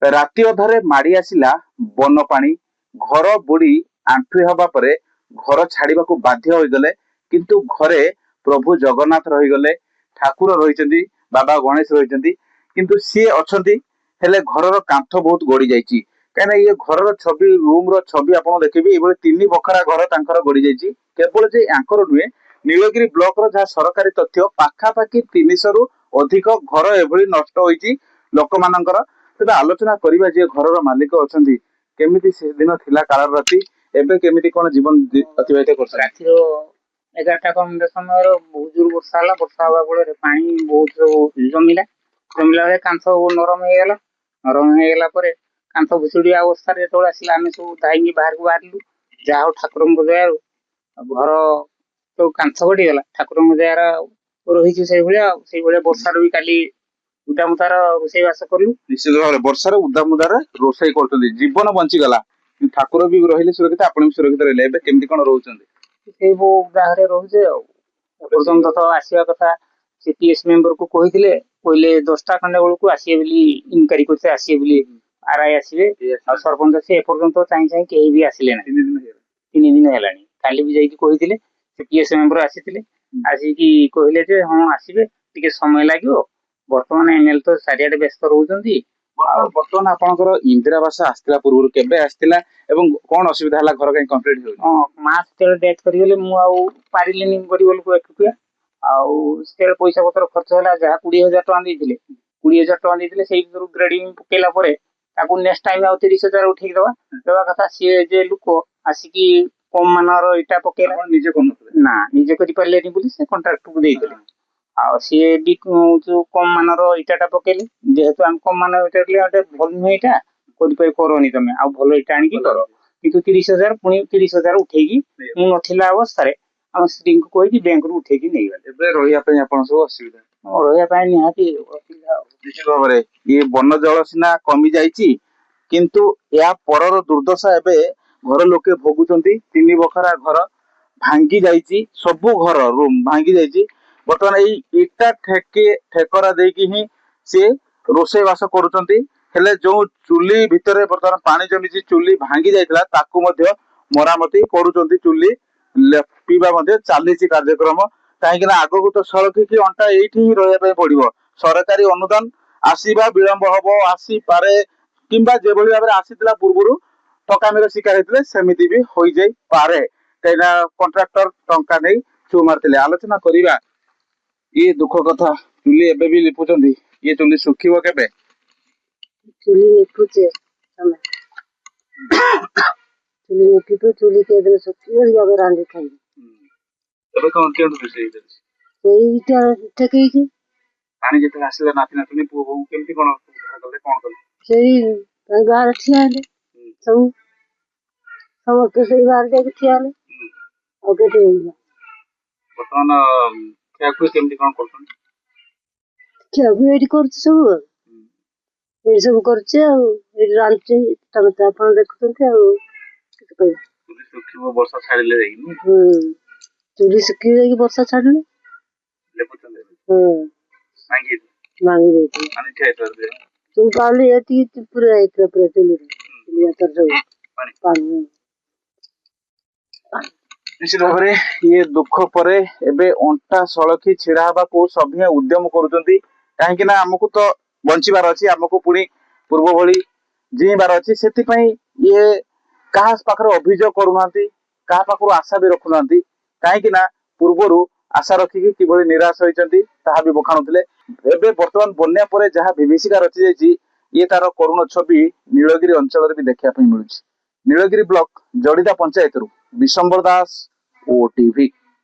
राति अधरे माड़ी आसिला बन पानी घर बुड़ी आंठुए हवा परे घर छाड़वा को बाध्य होइगले किंतु घरे प्रभु जगन्नाथ रहीगले ठाकुर रही बाबा गणेश रही किंतु सी अच्छी हेले घर कांथ बहुत गड़ी जाइए कहीं ये घर छवि रूम छवि आप देखिए ये तीन बखरा घर तांकर गड़ी जाइए केवल जे यांकर नुहे नीलगिरी ब्लॉक रो जहाँ सरकारी तथ्य पाखापाखि 300 रु अधिक घर एभली नष्ट होइछि लोक मानकर तेबे आलोचना करिबा जे घरर मालिक अछंती केमिति से दिन थिला काल राति एबे केमिति कोन जीवन अतिबाहित करछ राति 11टा कम समय बहुत जोर वर्षा हवा फल पानी बहुत जमिला बेले कांथ नरम होगला कांथ भुशुड़ी अवस्था जो आसला आम सब धाई बाहर को बाहर जहा ठाकुर दयार घर जो कांथ गड़ीगला ठाकुर दयार रही से वर्षार भी काली उदामुदार रोषे बास कलु निश्चित भाव वर्षार उदामुदार रोषे कर जीवन बंचीगला ठाकुर भी रही सुरक्षित आप सुरक्षित रही केमती कौन रोचे उदाहरण रोचे पर्यटन तो आसवा कथा सीपीएस मेंबर को कहते कहले 10टा खंडे बेलू आसे इनक्वारी करते आसे आरआई आसवे सरपंच से एपर्यंत चाहे चाहे कहीं भी आसिले ना 3 दिन है काली भी जाइए कहते सीपीएस मेंबर आसी आसिकी कहले जे हाँ आसवे टे समय लगे बर्तमान एमएल तो चारिआडे व्यस्त रोचंती बर्तमान आपनकर इंदिरा आवास आस्तिला पूर्व केबे आस्तिला एवं कोन असुविधा हला घर कहीं कंप्लीट हो माँ से डेथ करिगले मु आउ पारिलेनी गरीब लोक एकटिया आउ से पैसा पत्र खर्च होला जहाँ 20,000 टका देइथिले 20,000 टका देइथिले सेही भितरु ग्रेडिंग पकेला परे ताकू नेक्स्ट टाइम आउ 30,000 उठेई देवा कथा सी जे लोक आसिकी कम मानर इटा पकेला निजे कोन ना निजे करि परलेनी बोली से कॉन्ट्रैक्ट को देइथिले आ सी भी जो कम मानर इटाटा पकेले जेहेतु हम कम मानर इटा ले भल नुहे इटा करि पाइ करनी तमे आ भल इटा आनी की करो किंतु 30,000 पुनी 30,000 उठेगी मु नथिला अवस्था रे हम स्त्री को कहि बैंक रु उठेगी नै गले एबे रहिया पई आपन सब असुविधा रहिया पई निहाती असुविधा निश्चित भाव में ये वन जल सीना कमी जाइए किंतु या परर दुर्दशा एबे घर लोके भोगुचंती 3 बखरा घर भांगी जाइए सबु घर रूम भांगी जाइए बर्तमान यही इटा ठेकरा देकी ही सी रोषे बास करुचंती हेले जो चुली भितरे बर्तमान पानी जमी चुली भांगी जाइतला ताकू मध्य मरामती करुचंती चुली पीवा मध्य चली कार्यक्रम कहीं आगक तो सड़की अंटा ये रही पड़ो सरकारी अनुदान आसवा विलंब हम आसी पारे किंबा जो भाव में आसीला पूर्व ठकामीर शिकार होते सेमती भी हो जाए पारे कहीं कंट्राक्टर टंका नहीं छू मारते आलोचना करवा ये दुख कथा चुली एबे भी लिपुचंदी ये चुली सुखिबो केबे चुली लिपुचे समय चुली लिपि तो चुली के दिन सुखिबो जाबे रांधी खाई तबे कोन केन विषय इटा ठेकई के पानी जेते आसीला नाति नातुनी पुओ बहू केमती कोन कले सही बाहर ठिया ले सब समस्त सही बाहर दे ठिया ले ओके ठीक बर्तमान क्या कोई केमती कोन करछन क्या एडी करछ सब एडी सब करछ आ एडी रांधछ तमते आपण देखुतंते आ किछ कहि चुली सुखिबो वर्षा छाड़ले रही चुली सुखी जाई वर्षा छाड़ले लेपुचंदे मांगी देती पानी ठे कर दे तुम काली एती पूरा चुली चुली तर सब पानी निश्चित भाव में ये दुख परे एबे अंटा सड़की छिड़ा हवा को सभी उद्यम करुचंती कहीं आमको तो बंचबार अच्छी आमको पुणी पूर्व भली जीवार अच्छी से ये क्या पाखे अभियोग करूना क्या पाखर आशा भी रखुना कहीं पूर्वर आशा रखिकी कि निराश होती भी बखाणुले एवं बर्तमान बन्या पर जहाँ विभीषिका रचि जाइए ये तार करुण छवि नीलगिरी अंचल भी देखा मिलूँ नीलगिरी ब्लॉक जड़ीदा पंचायत विशंबर दास ओटीवी।